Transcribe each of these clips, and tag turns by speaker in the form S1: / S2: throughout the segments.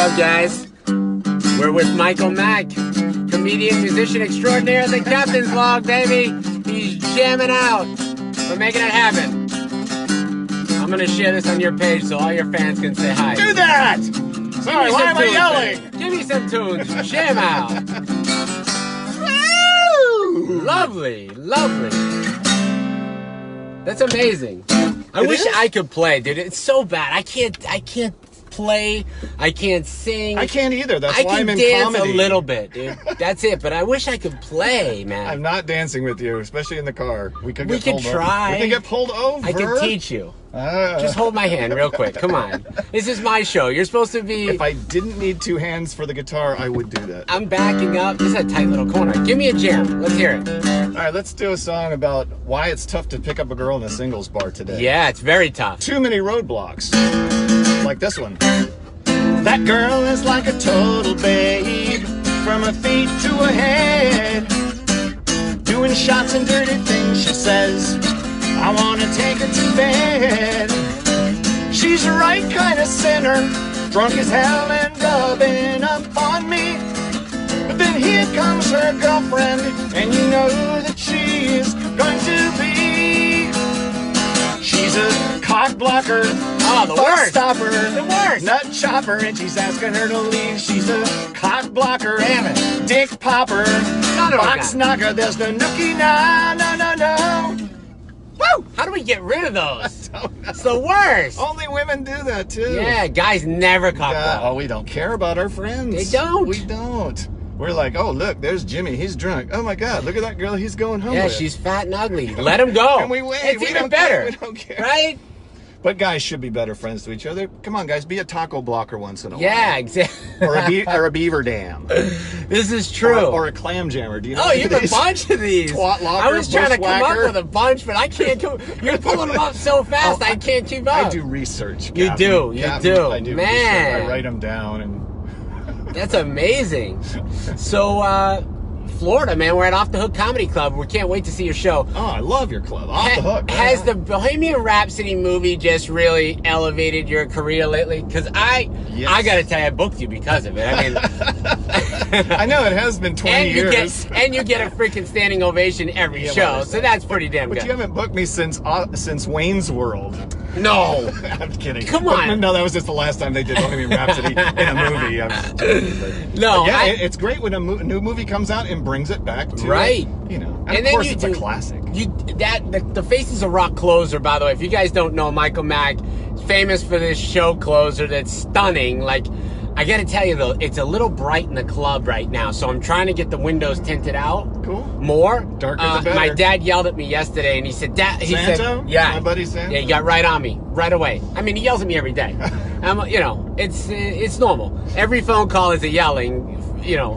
S1: up, guys? We're with Michael Mack, comedian, musician extraordinaire at the Captain's Log, baby. He's jamming out. We're making it happen. I'm gonna share this on your page so all your fans can say hi.
S2: Do that! Sorry, why am I yelling?
S1: Man. Give me some tunes. Jam out. Lovely, lovely. That's amazing. I wish I could play, dude. It's so bad. I can't play. I can't sing.
S2: I can't either. That's why I'm in
S1: comedy. I can
S2: comedy.
S1: dance a little bit, dude. That's it. But I wish I could play, man.
S2: I'm not dancing with you, especially in the car. We could
S1: try.
S2: We can get pulled over.
S1: I can teach you. Just hold my hand real quick. Come on. This is my show. You're supposed to be...
S2: If I didn't need two hands for the guitar, I would do that.
S1: I'm backing up. This is a tight little corner. Give me a jam. Let's hear it.
S2: All right, let's do a song about why it's tough to pick up a girl in a singles bar today.
S1: Yeah, it's very tough.
S2: Too many roadblocks. Like this one. That girl is like a total babe, from her feet to her head, doing shots and dirty things, she says. I want to take her to bed. She's the right kind of sinner, drunk as hell and rubbing up on me. But then here comes her girlfriend, and you know that she is going to be. She's a cock blocker,
S1: the worst.
S2: Stopper,
S1: The worst.
S2: nut chopper, and she's asking her to leave. She's a cock blocker, damn it, dick popper, box knocker. There's no nookie, no. Woo!
S1: How do we get rid of those? It's the worst.
S2: Only women do that too.
S1: Yeah, guys never cock block.
S2: Oh, we don't care about our friends.
S1: They don't.
S2: We don't. We're like, oh, look, there's Jimmy. He's drunk. Oh, my God, look at that girl he's going home
S1: Yeah,
S2: with.
S1: she's fat and ugly. Let him go.
S2: And we wait.
S1: It's
S2: We
S1: even
S2: don't
S1: better.
S2: care. We don't care.
S1: Right?
S2: But guys should be better friends to each other. Come on, guys, be a taco blocker once in a
S1: Yeah,
S2: while.
S1: exactly.
S2: Or a beaver dam.
S1: This is true.
S2: Or a clam jammer. Do you know
S1: Oh, you have a
S2: these?
S1: bunch of these.
S2: Twat locker,
S1: I was trying to come up
S2: bushwhacker.
S1: with a bunch, but I can't come. You're pulling them up so fast, I can't keep up.
S2: I do research.
S1: You
S2: Captain.
S1: do, you
S2: Captain,
S1: do.
S2: I do
S1: Man.
S2: research. I write them down. And
S1: That's amazing. So, Florida, man, we're at Off the Hook Comedy Club. We can't wait to see your show.
S2: oh, I love your club. Off the hook.
S1: Has the Bohemian Rhapsody movie just really elevated your career lately? Because I got to tell you, I booked you because of it. I mean,
S2: I know it has been 20 years.
S1: You get a freaking standing ovation every show, so that's pretty damn
S2: But
S1: good.
S2: you haven't booked me since Wayne's World.
S1: No.
S2: I'm kidding.
S1: Come on.
S2: No, that was just the last time they did Bohemian Rhapsody in a movie. I'm just kidding, but
S1: No,
S2: yeah, it's great when a new movie comes out and brings it back to
S1: right.
S2: And
S1: And
S2: of course
S1: then
S2: it's a classic.
S1: The Faces of Rock closer, by the way. If you guys don't know, Michael Mack is famous for this show closer that's stunning. Like, I got to tell you though, it's a little bright in the club right now, so I'm trying to get the windows tinted out.
S2: Cool.
S1: More.
S2: Darker the better.
S1: My dad yelled at me yesterday, and he said,
S2: Santo?
S1: yeah,
S2: My buddy Santo?
S1: Yeah, he got right on me right away. I mean, he yells at me every day. It's normal. Every phone call is a yelling,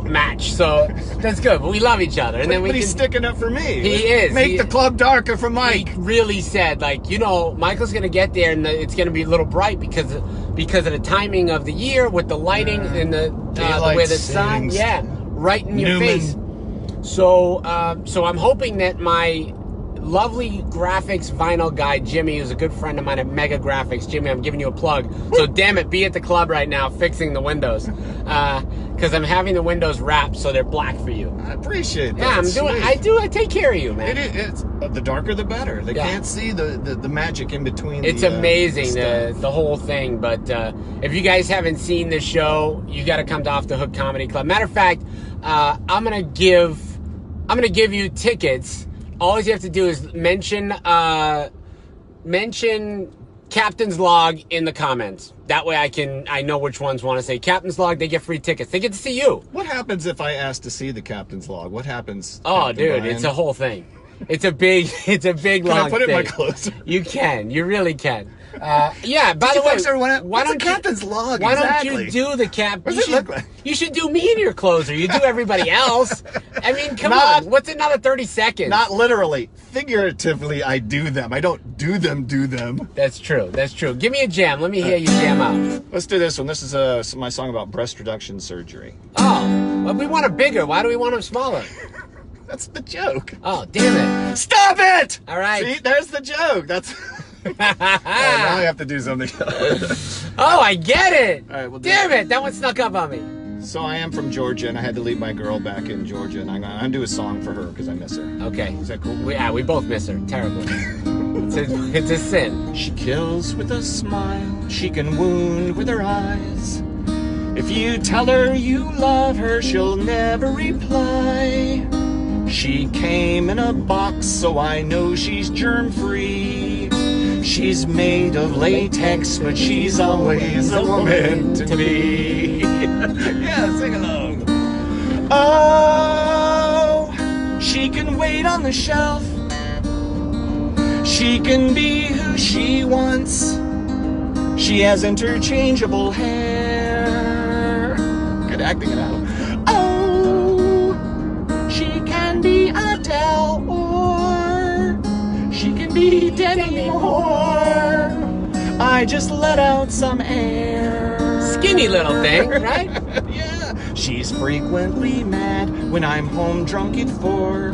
S1: match. So that's good. But we love each other, and
S2: But he's sticking up for me.
S1: He is.
S2: Make the club darker for Mike.
S1: He really said, Michael's gonna get there, and it's gonna be a little bright because of the timing of the year with the lighting and the way the sun, right in your face. So I'm hoping that my lovely graphics vinyl guy Jimmy, who's a good friend of mine at Mega Graphics. Jimmy, I'm giving you a plug. So damn it, be at the club right now fixing the windows, because I'm having the windows wrapped so they're black for you.
S2: I appreciate that.
S1: Yeah, I'm doing. I take care of you, man.
S2: It's the darker the better. They can't see the magic in between.
S1: It's amazing the whole thing. But if you guys haven't seen the show, you got to come to Off the Hook Comedy Club. Matter of fact, I'm gonna give you tickets. All you have to do is mention Captain's Log in the comments. That way I know which ones want to say Captain's Log. They get free tickets. They get to see you.
S2: What happens if I ask to see the Captain's Log? What happens?
S1: Oh,
S2: Captain
S1: dude,
S2: Brian?
S1: it's a whole thing. It's a big long thing.
S2: Can I put it in my clothes?
S1: You can. You really can. Yeah, by the way,
S2: what's a Captain's Log?
S1: Why
S2: exactly?
S1: don't you do the cap?
S2: What does it look like?
S1: You should do me in your closer. You do everybody else. I mean, come on. What's another 30 seconds?
S2: Not literally. Figuratively, I do them. I don't do them.
S1: That's true. That's true. Give me a jam. Let me hear you jam out.
S2: Let's do this one. This is my song about breast reduction surgery.
S1: Oh, well, we want it bigger. Why do we want them smaller?
S2: That's the joke.
S1: Oh, damn it.
S2: Stop it!
S1: All right.
S2: See, there's the joke. That's... Oh, now I have to do something else.
S1: Oh, I get it.
S2: All right, well,
S1: damn it, that one snuck up on me.
S2: So I am from Georgia, and I had to leave my girl back in Georgia, and I'm gonna do a song for her because I miss her.
S1: Okay.
S2: Is that cool?
S1: We both miss her terribly. It's a sin.
S2: She kills with a smile, she can wound with her eyes. If you tell her you love her, she'll never reply. She came in a box, so I know she's germ-free. She's made of latex, but she's always a woman to me. Yeah, sing along. Oh, she can wait on the shelf. She can be who she wants. She has interchangeable hair. Good acting it out. Oh, she can be Adele or she can be Demi Moore. I just let out some air.
S1: Skinny little thing, right?
S2: Yeah. She's frequently mad when I'm home drunk at 4.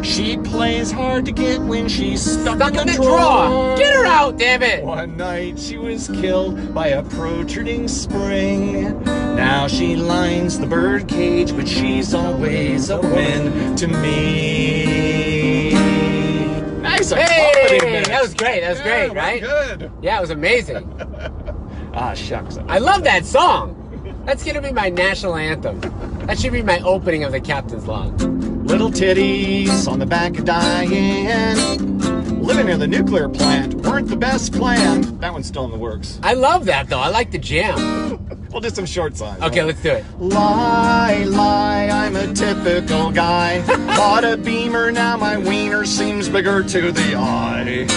S2: She plays hard to get when she's stuck in the drawer.
S1: Get her out, damn it!
S2: One night she was killed by a protruding spring. Now she lines the bird cage, but she's always a win to me. Nice.
S1: Hey, that was great. That was great, right?
S2: Good.
S1: Yeah, it was amazing.
S2: Ah, shucks.
S1: I love that song. That's gonna be my national anthem. That should be my opening of the Captain's Log.
S2: Little titties on the back of Diane. Living near the nuclear plant weren't the best plan. That one's still in the works.
S1: I love that though. I like the jam.
S2: We'll do some short songs.
S1: Okay, let's do it.
S2: Lie, lie, I'm a typical guy. Bought a Beamer, now my wiener seems bigger to the eye.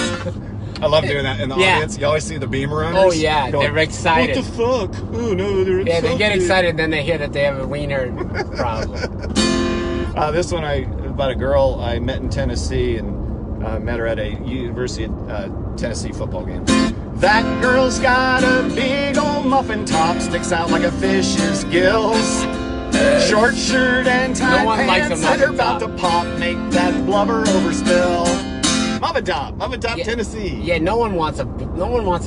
S2: I love doing that in the audience. You always see the Beamer owners.
S1: Oh yeah,
S2: going,
S1: they're excited.
S2: What the fuck? Oh no, they're excited.
S1: Yeah, they get excited, then they hear that they have a wiener problem.
S2: This one, about a girl I met in Tennessee and met her at a University of Tennessee football game. That girl's got a big old muffin top, sticks out like a fish's gills. Short shirt and tight pants that are about to pop, make that blubber overspill. Muffin top, yeah, Tennessee.
S1: Yeah, no one wants a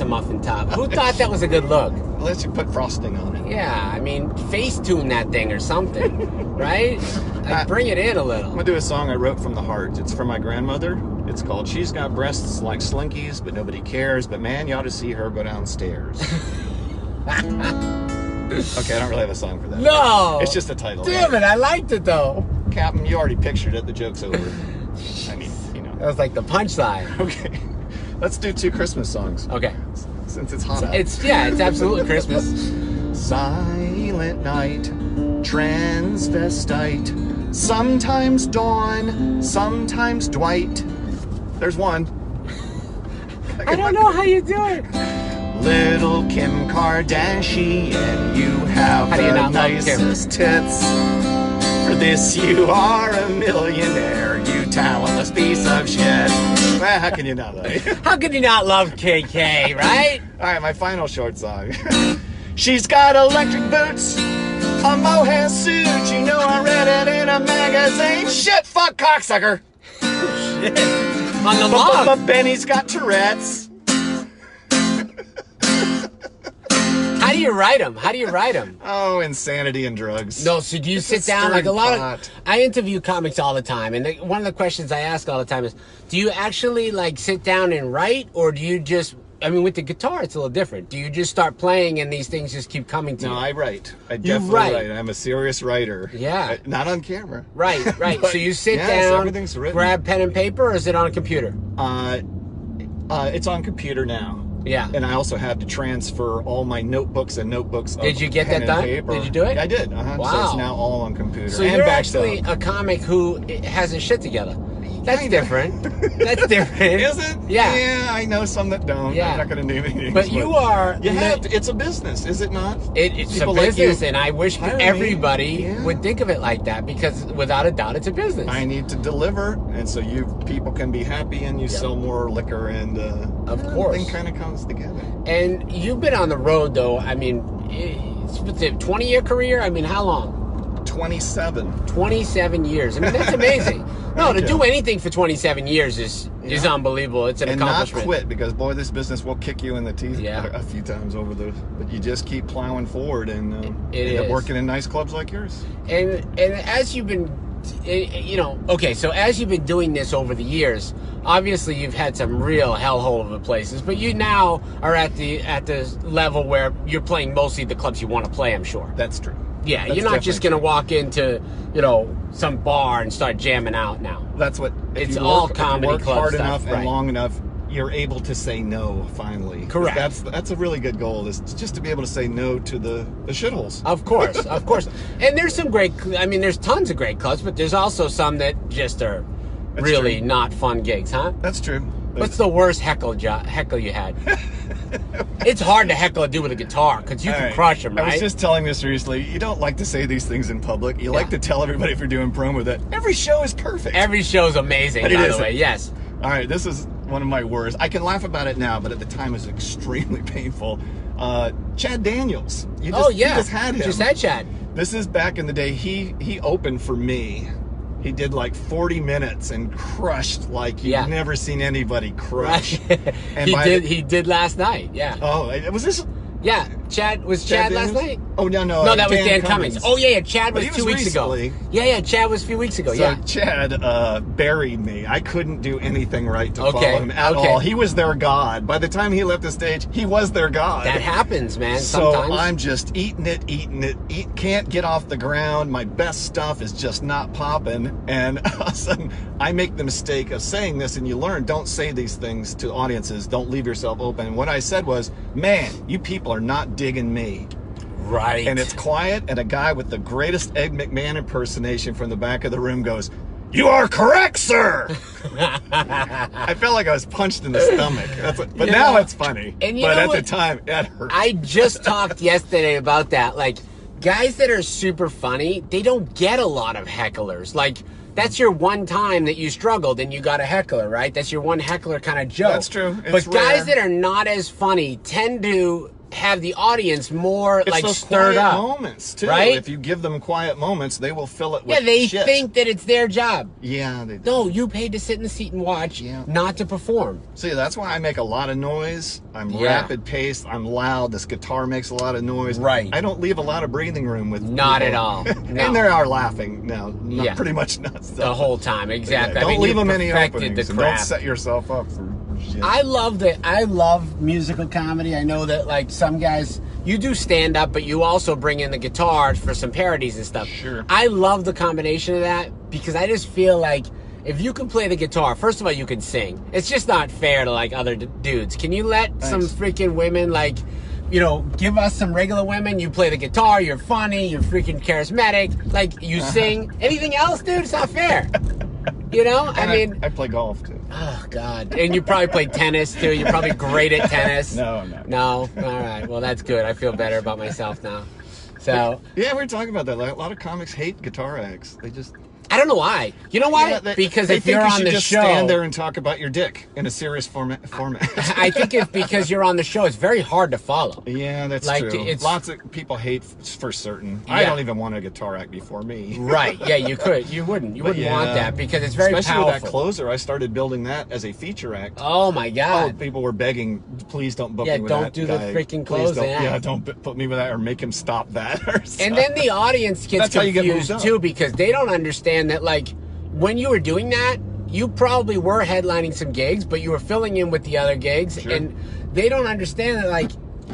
S1: muffin top. Who thought that was a good look?
S2: Unless you put frosting on it.
S1: Yeah, I mean, Facetune that thing or something, right? Like, bring it in a little.
S2: I'm gonna do a song I wrote from the heart. It's from my grandmother. It's called "She's Got Breasts Like Slinkies, But Nobody Cares." But man, you ought to see her go downstairs. Okay, I don't really have a song for that.
S1: No,
S2: it's just a title.
S1: Damn it, I liked it though.
S2: Captain, you already pictured it. The joke's over. I mean, you know.
S1: That was like the punchline.
S2: Okay, let's do 2 Christmas songs.
S1: Okay,
S2: since it's hot out.
S1: It's absolutely Christmas.
S2: Silent night, transvestite, sometimes Dawn, sometimes Dwight. There's one.
S1: I don't know how you do it.
S2: Little Kim Kardashian, you have the nicest tits. For this you are a millionaire, you talentless piece of shit. Well, how can you not love it?
S1: How can you not love KK, right?
S2: All right, my final short song. She's got electric boots, a mohair suit. You know I read it in a magazine. Shit, fuck cocksucker.
S1: Shit. On the log.
S2: But Benny's got Tourette's.
S1: How do you write them? How do you write them?
S2: Oh, insanity and drugs.
S1: No, so do you sit down like a lot of... I interview comics all the time, and one of the questions I ask all the time is, do you actually like sit down and write, or do you just... I mean, with the guitar, it's a little different. Do you just start playing and these things just keep coming to you?
S2: No, I write. I definitely write. I'm a serious writer.
S1: Yeah.
S2: Not on camera.
S1: Right. So you sit down, grab pen and paper, or is it on a computer?
S2: It's on computer now.
S1: Yeah.
S2: And I also have to transfer all my notebooks and notebooks.
S1: Did you get that done?
S2: Paper.
S1: Did you do it?
S2: I did.
S1: Wow.
S2: So it's now all on computer.
S1: So you're actually a comic who has his shit together. That's different. That's different.
S2: Is it?
S1: Yeah.
S2: Yeah, I know some that don't. Yeah. I'm not going to name any names.
S1: But you are...
S2: You have to, it's a business, is it not?
S1: It's a business, and I wish everybody would think of it like that, because without a doubt, it's a business.
S2: I need to deliver, and so people can be happy, and you sell more liquor, and
S1: of course,
S2: everything kind of comes together.
S1: And you've been on the road, though. I mean, it's a 20-year career? I mean, how long?
S2: 27.
S1: 27 years. I mean, that's amazing. No, to do anything for 27 years is is unbelievable. It's an accomplishment.
S2: And not quit, because boy, this business will kick you in the teeth
S1: Yeah.
S2: a few times but you just keep plowing forward and
S1: It
S2: end up
S1: is.
S2: working in nice clubs like yours.
S1: And as you've been, you know, okay, so as you've been doing this over the years, obviously you've had some real hellhole of a places, but you now are at the level where you're playing mostly the clubs you want to play, I'm sure.
S2: That's true.
S1: Yeah,
S2: That's
S1: you're not just going to
S2: definitely
S1: walk into, you know, some bar and start jamming out now.
S2: true. That's what if
S1: It's
S2: you
S1: all
S2: work,
S1: comedy
S2: if you work
S1: club
S2: hard
S1: stuff,
S2: enough
S1: right.
S2: and long enough, you're able to say no finally.
S1: Correct.
S2: That's a really good goal, is just to be able to say no to the shitholes.
S1: Of course, of course. And there's some great, I mean, there's tons of great clubs, but there's also some that just are
S2: That's
S1: really
S2: true.
S1: not fun gigs, huh?
S2: That's true.
S1: What's the worst heckle you had? It's hard to heckle a dude with a guitar because you
S2: All
S1: can
S2: right.
S1: crush him, right?
S2: I was just telling this recently. You don't like to say these things in public. You like to tell everybody, if you're doing promo, that every show is perfect.
S1: Every show's amazing,
S2: But it
S1: by the
S2: isn't.
S1: way. Yes.
S2: All right, this is one of my worst. I can laugh about it now, but at the time it was extremely painful. Chad Daniels. You just had him.
S1: Just had Chad.
S2: This is back in the day. He opened for me. He did like 40 minutes and crushed like you've never seen anybody crush. And
S1: he did last night. Yeah.
S2: Oh, was this?
S1: Yeah. Chad last
S2: Daniels?
S1: night?
S2: Oh no,
S1: No, that was Dan Cummings. Oh yeah, Chad
S2: But
S1: was
S2: he was
S1: 2 weeks
S2: recently.
S1: ago. Yeah, Chad was a few weeks ago.
S2: So
S1: yeah.
S2: Chad buried me. I couldn't do anything right to
S1: Okay,
S2: follow him at
S1: okay.
S2: all. He was their god. By the time he left the stage, he was their god.
S1: That happens, man.
S2: So
S1: Sometimes.
S2: I'm just eating it. Can't get off the ground. My best stuff is just not popping. And all of a sudden, I make the mistake of saying this, and you learn, don't say these things to audiences. Don't leave yourself open. And what I said was, man, you people are not digging me.
S1: Right.
S2: And it's quiet, and a guy with the greatest Ed McMahon impersonation from the back of the room goes, "You are correct, sir." I felt like I was punched in the stomach. But now it's funny.
S1: And you
S2: but
S1: know
S2: at
S1: what?
S2: the time, it hurt.
S1: I just talked yesterday about that. Like, guys that are super funny, they don't get a lot of hecklers. Like, that's your one time that you struggled and you got a heckler, right? That's your one heckler kind of joke.
S2: That's true.
S1: But
S2: It's
S1: guys
S2: rare.
S1: that are not as funny tend to have the audience more
S2: It's
S1: like
S2: those
S1: stirred
S2: quiet
S1: up.
S2: moments too.
S1: right?
S2: If you give them quiet moments, they will fill it with
S1: Yeah, they
S2: shit.
S1: think that it's their job.
S2: Yeah, they do.
S1: No, you paid to sit in the seat and watch,
S2: Yeah.
S1: not to perform.
S2: See, that's why I make a lot of noise. I'm
S1: Yeah.
S2: rapid paced. I'm loud. This guitar makes a lot of noise.
S1: Right.
S2: I don't leave a lot of breathing room with
S1: Not
S2: people.
S1: at all. No.
S2: And they are laughing now.
S1: Yeah.
S2: Pretty much not.
S1: The whole time, exactly.
S2: Don't
S1: I mean,
S2: leave
S1: you
S2: them any
S1: perfected
S2: openings.
S1: the
S2: And don't
S1: craft.
S2: set yourself up for shit.
S1: I love musical comedy. I know that like some guys, you do stand up, but you also bring in the guitars for some parodies and stuff.
S2: Sure.
S1: I love the combination of that because I just feel like if you can play the guitar, first of all, you can sing. It's just not fair to like other dudes. Can you let some freaking women like, you know, give us some regular women? You play the guitar, you're funny, you're freaking charismatic, like you sing. Anything else, dude? It's not fair. You know,
S2: And
S1: I mean,
S2: I play golf too.
S1: oh God! And you probably play tennis too. You're probably great at tennis.
S2: No.
S1: No. All right. Well, that's good. I feel better about myself now. So
S2: Yeah, we were talking about that. Like, a lot of comics hate guitar acts. They just
S1: I don't know why. You know why?
S2: Yeah,
S1: because
S2: they
S1: if
S2: think
S1: you're
S2: you
S1: on
S2: should
S1: the
S2: just
S1: show,
S2: stand there and talk about your dick in a serious format.
S1: I think it's because you're on the show. It's very hard to follow.
S2: Yeah, that's
S1: Like,
S2: true.
S1: it's-
S2: Lots of people hate for certain. I
S1: Yeah.
S2: don't even want a guitar act before me.
S1: Right? Yeah, you could. You wouldn't. You
S2: But
S1: wouldn't
S2: yeah.
S1: want that because it's very
S2: Especially
S1: powerful.
S2: with that closer, I started building that as a feature act.
S1: Oh my God!
S2: People were begging, please don't book
S1: Yeah,
S2: me with
S1: don't
S2: that
S1: do the
S2: guy.
S1: freaking
S2: Please
S1: closing
S2: don't-
S1: act.
S2: Yeah, don't put me with that or make him stop that. Or
S1: And
S2: something.
S1: then the audience gets
S2: That's how you get
S1: confused
S2: moved up.
S1: too because they don't understand that like when you were doing that, you probably were headlining some gigs, but you were filling in with the other gigs,
S2: Sure.
S1: and they don't understand that like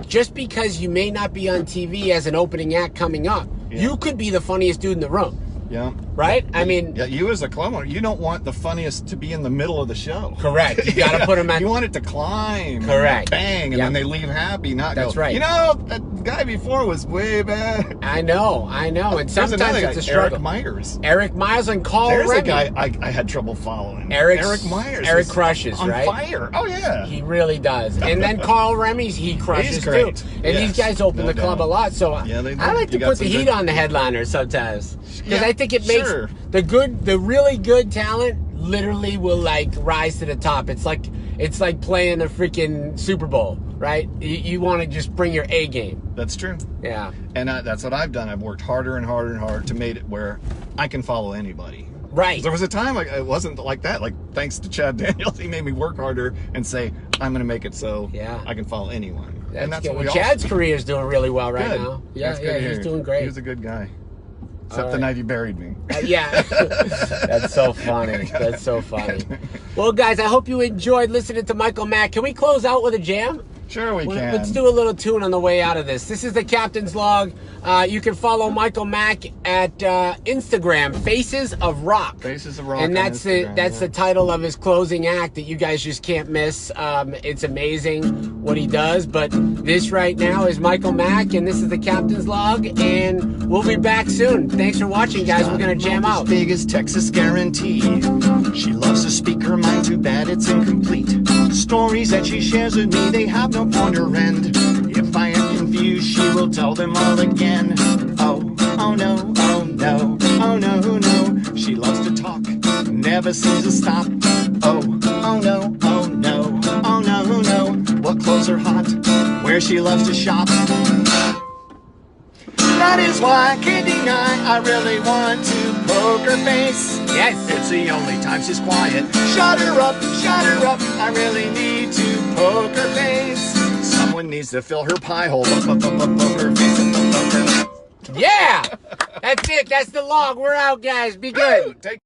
S1: just because you may not be on TV as an opening act coming up,
S2: Yeah.
S1: you could be the funniest dude in the room.
S2: Yeah.
S1: Right? I mean,
S2: Yeah, you as a club owner, you don't want the funniest to be in the middle of the show.
S1: correct. You got to put them at.
S2: You want it to climb.
S1: Correct.
S2: And bang, and
S1: Yep.
S2: then they leave happy, not
S1: That's
S2: go,
S1: right.
S2: you know, that guy before was way bad.
S1: I know, and
S2: There's
S1: sometimes
S2: another
S1: it's
S2: guy,
S1: a struggle.
S2: Eric Myers.
S1: Eric Myers and Carl
S2: There's
S1: Remy.
S2: a guy I had trouble following.
S1: Eric
S2: Myers.
S1: Eric
S2: is
S1: crushes,
S2: on
S1: right?
S2: fire. Oh, yeah.
S1: He really does. And then Carl Remy's, he crushes
S2: He's great.
S1: too. And
S2: Yes,
S1: these guys open
S2: no
S1: the club
S2: doubt.
S1: a lot. So
S2: Yeah, they do.
S1: I like to
S2: You got
S1: put the
S2: some
S1: heat
S2: good-
S1: on the headliners sometimes. Because
S2: Yeah,
S1: I think it makes
S2: sure.
S1: the really good talent literally will like rise to the top. It's like playing the freaking Super Bowl, right? You want to just bring your A game.
S2: That's true.
S1: Yeah.
S2: And that's what I've done. I've worked harder and harder and harder to make it where I can follow anybody.
S1: Right.
S2: There was a time it wasn't like that. Like, thanks to Chad Daniels, he made me work harder and say, I'm going to make it so I can follow anyone.
S1: That's good. Well, Chad's career is doing really well right now. Yeah, he's doing great.
S2: He was a good guy. Except the night he buried me.
S1: Yeah. That's so funny. That's so funny. Well, guys, I hope you enjoyed listening to Michael Mack. Can we close out with a jam?
S2: Sure we can.
S1: Let's do a little tune on the way out of this. This is the Captain's Log. You can follow Michael Mack at Instagram, Faces of Rock.
S2: Faces of Rock.
S1: And that's the title of his closing act that you guys just can't miss. It's amazing what he does. But this right now is Michael Mack, and this is the Captain's Log, and we'll be back soon. Thanks for watching, guys. We're gonna jam out.
S2: As big as Texas Guarantee. She loves to speak her mind. Too bad it's incomplete. Stories that she shares with me, they have no point or end. If I am confused, she will tell them all again. Oh, oh no, oh no, oh no, no. She loves to talk, never seems to stop. Oh, oh no, oh no, oh no, no. What clothes are hot, where she loves to shop. That is why I can't deny I really want to poke her face.
S1: Yes.
S2: It's the only time she's quiet. Shut her up, I really need to poke her face. Someone needs to fill her pie hole. Poke her face.
S1: Yeah! That's it. That's the log. We're out, guys. Be good.